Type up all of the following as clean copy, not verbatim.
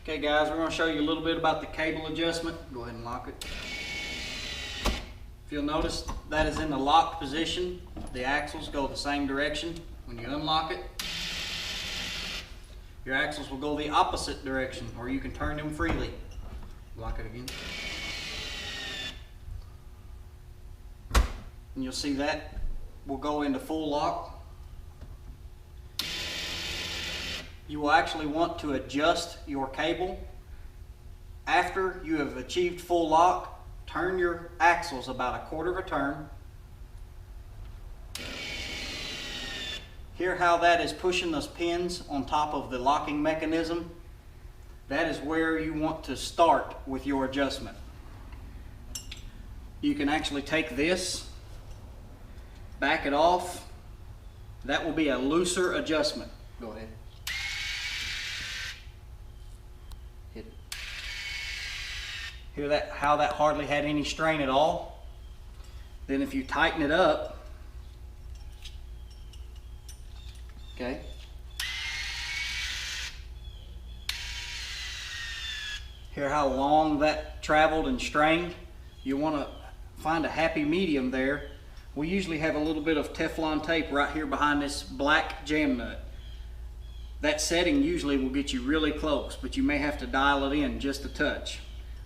Okay guys, we're going to show you a little bit about the cable adjustment. Go ahead and lock it. If you'll notice, that is in the locked position. The axles go the same direction. When you unlock it, your axles will go the opposite direction, or you can turn them freely. Lock it again. And you'll see that will go into full lock. You will actually want to adjust your cable after you have achieved full lock. Turn your axles about a quarter of a turn. Hear how that is pushing those pins on top of the locking mechanism? That is where you want to start with your adjustment. You can actually take this, back it off. That will be a looser adjustment. Go ahead. Hit it. Hear that? How that hardly had any strain at all? Then if you tighten it up, okay, hear how long that traveled and strained? You want to find a happy medium there. We usually have a little bit of Teflon tape right here behind this black jam nut. That setting usually will get you really close, but you may have to dial it in just a touch.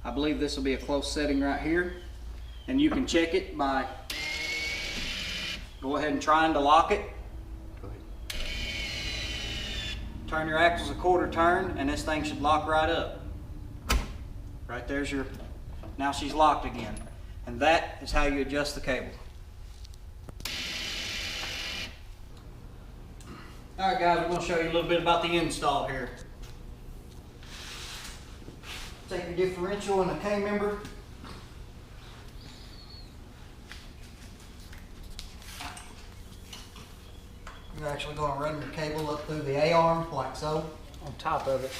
I believe this will be a close setting right here, and you can check it by go ahead and trying to lock it. Go ahead. Turn your axles a quarter turn and this thing should lock right up. Right there's your, now she's locked again. And that is how you adjust the cable. Alright guys, we're going to show you a little bit about the install here. Take your differential and a K-member. You're actually going to run your cable up through the A-arm like so. On top of it.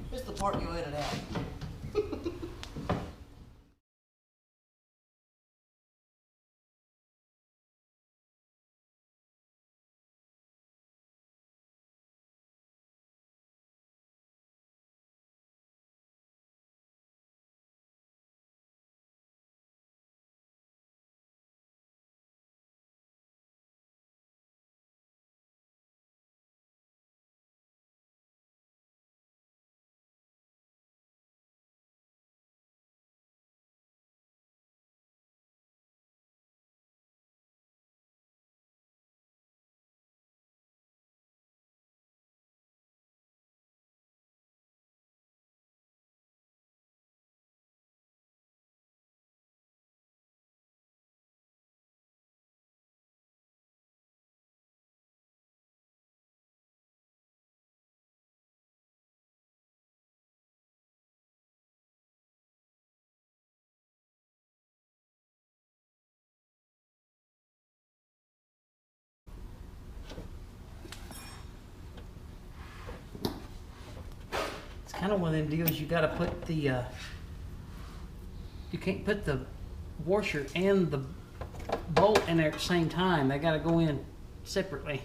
This is the part you edit out. Kind of one of them deals you got to put the you can't put the washer and the bolt in there at the same time. They got to go in separately.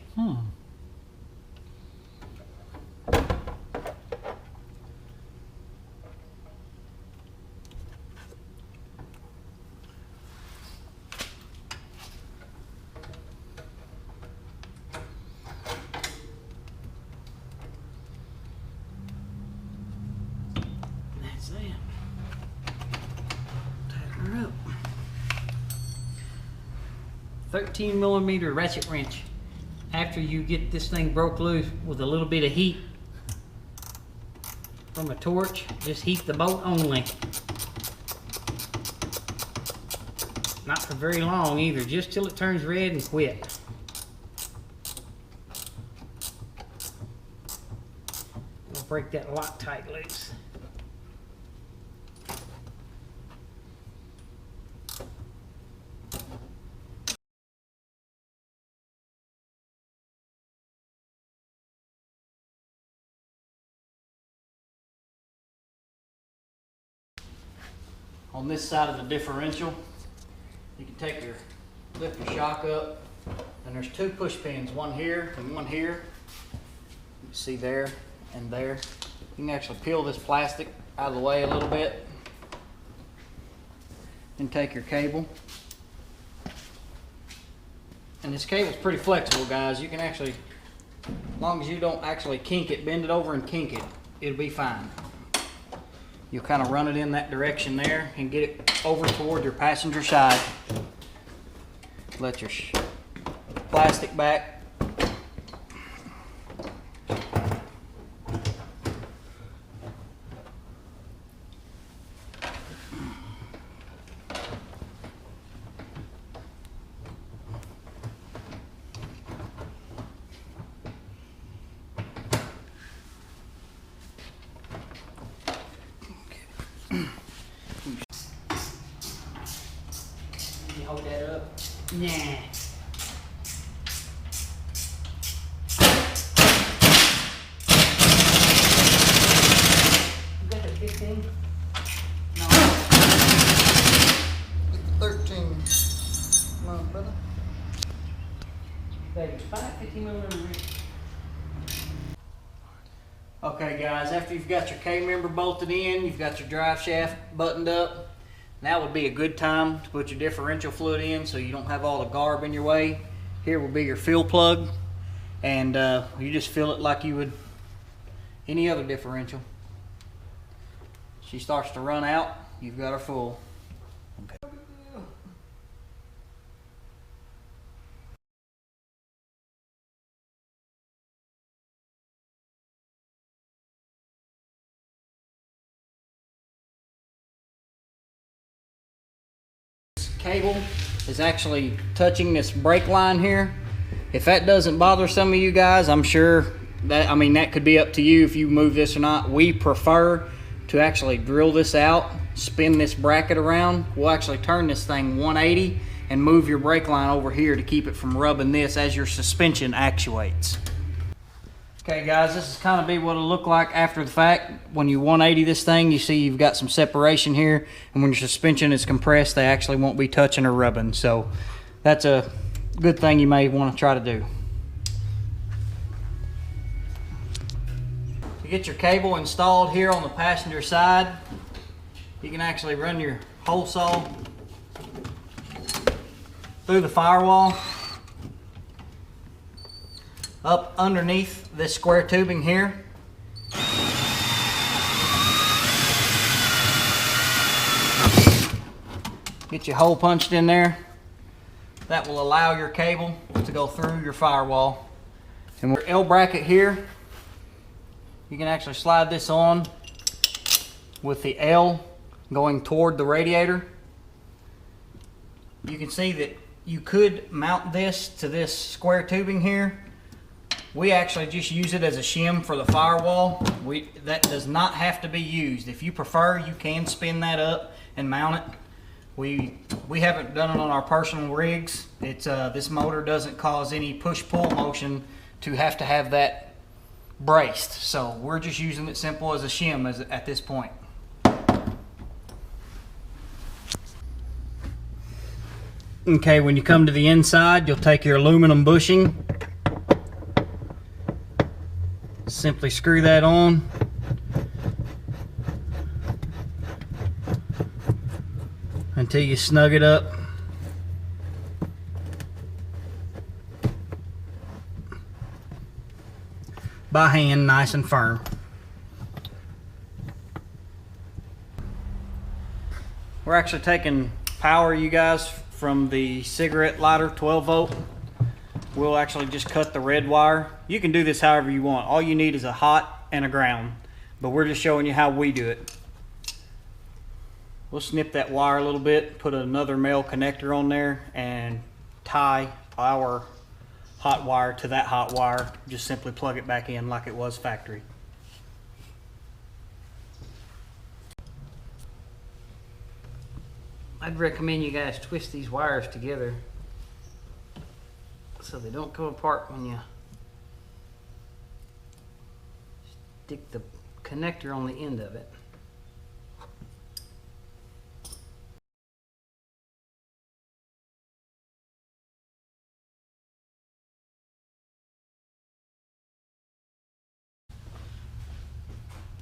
That's it. Tighten her up. 13mm ratchet wrench. After you get this thing broke loose with a little bit of heat from a torch, just heat the bolt only. Not for very long either, just till it turns red and quit. We'll break that Loctite loose. on this side of the differential, you can lift your shock up, and there's 2 push pins, one here and one here. You can see there and there. You can actually peel this plastic out of the way a little bit and take your cable. And this cable's pretty flexible, guys. You can actually, as long as you don't actually kink it, bend it over and kink it, it'll be fine. You'll kind of run it in that direction there and get it over toward your passenger side. Let your plastic back. You hold that up? Nah. You got the 15? No. 13. Come on, brother. Baby, 15 millimeter ring. Okay, guys, after you've got your K-member bolted in, you've got your drive shaft buttoned up, now would be a good time to put your differential fluid in so you don't have all the garb in your way. Here will be your fill plug, and you just fill it like you would any other differential. She starts to run out, you've got her full. Okay. Cable is actually touching this brake line here. If that doesn't bother some of you guys, I'm sure that, I mean, that could be up to you if you move this or not. We prefer to actually drill this out, spin this bracket around. We'll actually turn this thing 180 and move your brake line over here to keep it from rubbing this as your suspension actuates. Okay, guys, this is kind of be what it'll look like after the fact. When you 180 this thing, you see you've got some separation here, and when your suspension is compressed, they actually won't be touching or rubbing. So that's a good thing you may want to try to do. To get your cable installed here on the passenger side, you can actually run your hole saw through the firewall, up underneath this square tubing here. Get your hole punched in there. That will allow your cable to go through your firewall. And with your L bracket here, you can actually slide this on with the L going toward the radiator. You can see that you could mount this to this square tubing here. We actually just use it as a shim for the firewall. That does not have to be used. If you prefer, you can spin that up and mount it. We haven't done it on our personal rigs. It's this motor doesn't cause any push-pull motion to have that braced. So we're just using it simple as a shim at this point. Okay, when you come to the inside, you'll take your aluminum bushing. Simply screw that on. Until you snug it up. By hand, nice and firm. We're actually taking power, you guys, from the cigarette lighter 12 volt. We'll actually just cut the red wire. You can do this however you want. All you need is a hot and a ground, but we're just showing you how we do it. We'll snip that wire a little bit, put another male connector on there, and tie our hot wire to that hot wire. Just simply plug it back in like it was factory. I'd recommend you guys twist these wires together so they don't come apart when you stick the connector on the end of it.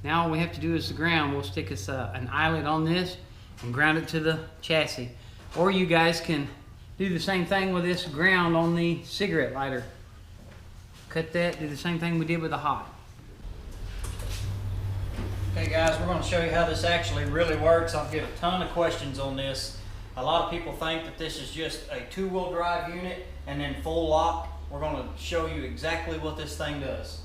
Now all we have to do is the ground. We'll stick us an eyelet on this and ground it to the chassis. Or you guys can do the same thing with this ground on the cigarette lighter. Cut that, do the same thing we did with the hot. Okay guys, we're going to show you how this actually really works. I've get a ton of questions on this. A lot of people think that this is just a two-wheel drive unit and then full lock. We're going to show you exactly what this thing does.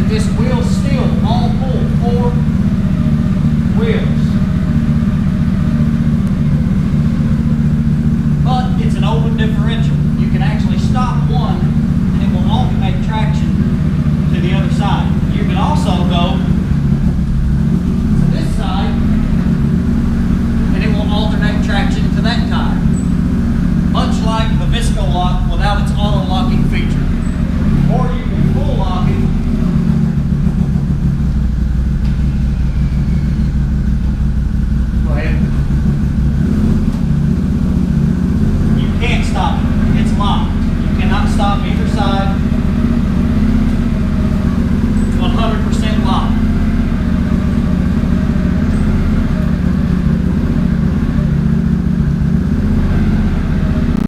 This wheel still all pull 4 wheels, but it's an open differential. You can actually stop one and it will alternate traction to the other side. You can also go to this side and it will alternate traction to that tire, much like the Visco lock without its auto locking feature. Or you